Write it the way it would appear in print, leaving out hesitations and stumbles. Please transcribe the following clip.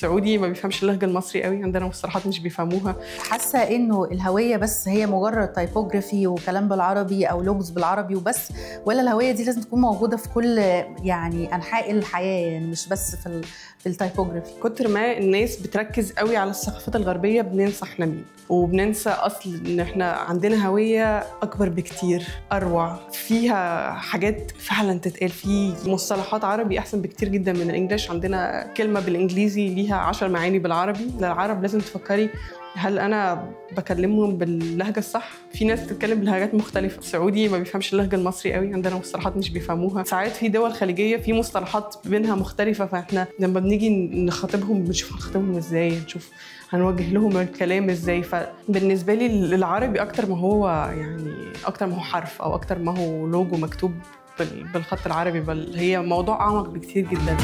السعودي ما بيفهمش اللهجه المصري قوي، عندنا مصطلحات مش بيفهموها. حاسه انه الهويه بس هي مجرد تايبوجرافي وكلام بالعربي او لوجز بالعربي وبس، ولا الهويه دي لازم تكون موجوده في كل يعني انحاء الحياه، يعني مش بس في التايبوجرافي؟ كتر ما الناس بتركز قوي على الثقافات الغربيه بننسى احنا مين، وبننسى اصل ان احنا عندنا هويه اكبر بكتير، اروع، فيها حاجات فعلا تتقال، في مصطلحات عربي احسن بكتير جدا من الانجليش. عندنا كلمه بالانجليزي ليها 10 معاني بالعربي. للعرب لازم تفكري هل انا بكلمهم باللهجه الصح؟ في ناس بتتكلم بلهجات مختلفه. السعودي ما بيفهمش اللهجه المصري قوي، عندنا مصطلحات مش بيفهموها. ساعات في دول خليجيه في مصطلحات بينها مختلفه، فاحنا لما بنيجي نخاطبهم بنشوف هنخاطبهم ازاي، نشوف هنوجه لهم الكلام ازاي. فبالنسبه لي العربي اكتر ما هو يعني اكتر ما هو حرف او اكتر ما هو لوجو مكتوب بالخط العربي، بل هي موضوع اعمق بكتير جدا.